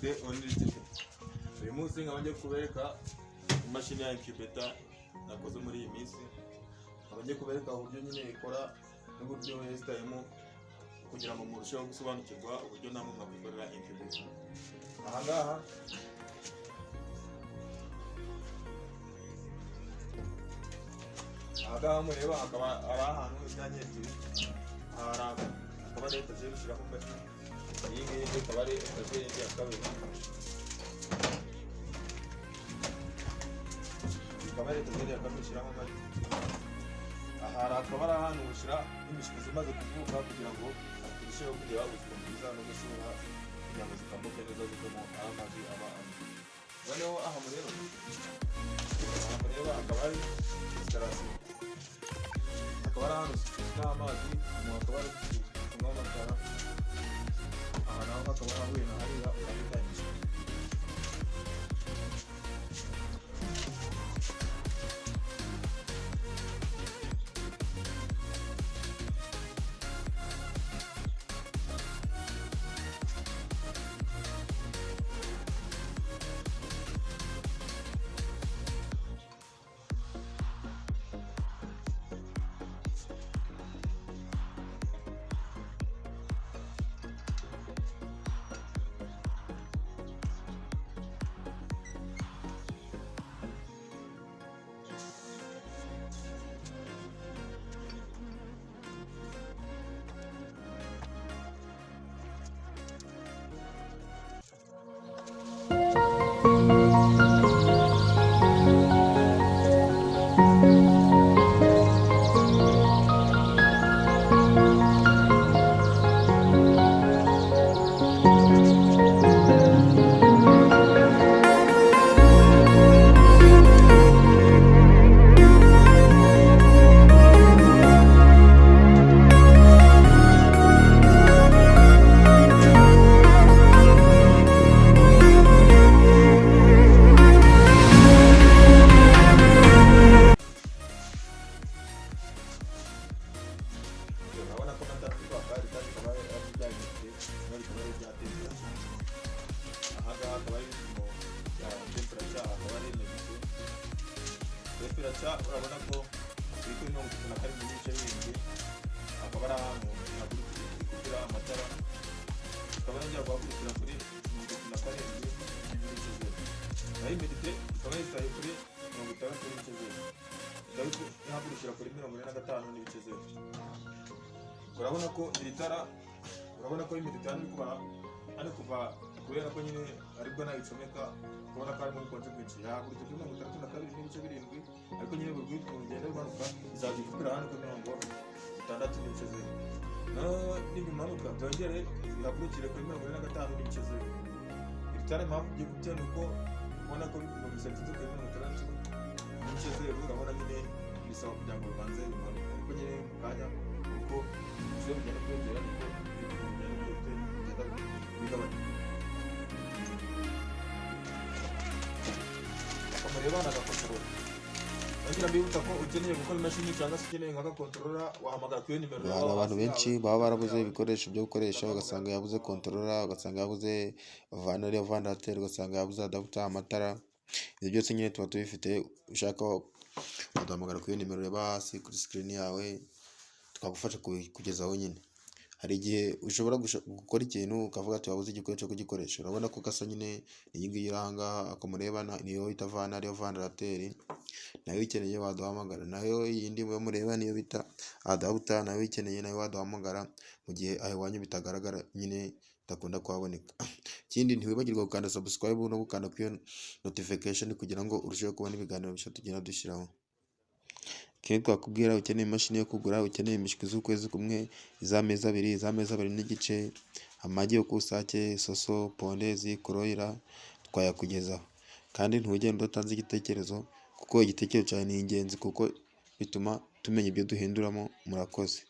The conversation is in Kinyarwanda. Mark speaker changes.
Speaker 1: Stay on digital. Uyu munsi nkaba ngiye kubereka imashini ya incubator nakoze muri iyi minsi. Nkaba ngiye kubereka uburyo nyine ikora n'uburyo yesitayemo kugira ngo murusheho gusobanukirwa uburyo namwe mwabikorera incubator. Aha mureba hakaba ari ahantu imyanya ebyiri. Akaba ari etajeri ushyiramo imashini. Iyi ngiyi ikaba ari etajeri ya kabiri. Akaba ari etajeri ya kabiri ushyiramo amashini. Aha akaba ari ahantu ushyira imishwi imaze kuvuka kugira ngo turusheho kugira ubuzima bwiza no gusura inyama zikambuke neza zivamo amazi aba amwe. Noneho aha mureba akaba ari instalation. Akaba ari ahantu n'amazi umuntu akaba ari kunywa amatara. Aha naho hakaba hahuye na hariya urabitangije. Urabona ko iri kuri 37 n'ibice birindwi. Akaba ari ahantu kugira amatara. Akaba ari guhagurukira kuri 37 n'ibice zero. Naho imedite ikaba yisaye kuri 60 n'ibice zero. Ikaba ihagurukira kuri 45 n'ibice zero. Urabona ko iri tara, urabona ko imedite ari kuva kubera ko nyine aribwo nayicomeka. Kubona ko ari muri konsequence yahagurutse kuri 32 n'ibice birindwi. Ariko nyine buri kugenda bimanuka izajya ikubira hano kuri 60 n'ibice zero. Nibimanuka byongere ihagurukire kuri 45 n'ibice zero. Iri tara impamvu igiye gutera uko ubona ko bisatinze kuri 60 n'ibice zero. Urabona nyine bisaba kugira ngo bibanze bimanuke. Ariko nyine mu kanya uko bigiye kugenda byongera niko bigenda bigabanya. Mureba nagakontorora. Nagira mbibutsa ko ukeneye gukora imashini cyangwa se ukeneye nk'agakontorora wahamagara kuri nimero yawe.
Speaker 2: Hari abantu benshi baba barabuze ibikoresho byo gukoresha, ugasanga yabuze kontorora, ugasanga yabuze vanari ya vandarateri, ugasanga yabuze adapter, amatara. Ibyo byose nyine tuba tubifite. Ushaka waduhamagara kuri nimero ureba hasi kuri screen yawe tukagufasha kugezaho nyine. Hari igihe ushobora gukora ikintu ukavuga ati wabuze igikoresho cyo kugikoresha. Urabona ko gasa nyine iyi ngiyi iranga akomureba niyo bita vanari ya vandarateri. Nayo ikeneye waduhamagara. Nayo yindi yo mureba niyo bita adapter, nayo ikeneye nayo waduhamagara mu gihe aho iwanyu bitagaragara nyine bitakunda kuhaboneka. Ikindi ntiwibagirwa gukanda subscribe no gukanda kuri notification kugira ngo urusheho kubona ibiganiro bishya tugenda dushyiraho. Ikindi twakubwira, ukeneye imashini yo kugura, ukeneye imishwi z'ukwezi kumwe, iz'amezi abiri n'igice, amagi yo ku isake, isoso, pondezi, koroyira, twayakugezaho. Kandi ntugende udatanze igitekerezo kuko igitekerezo cyawe ni ingenzi kuko bituma tumenya ibyo duhinduramo. Murakoze.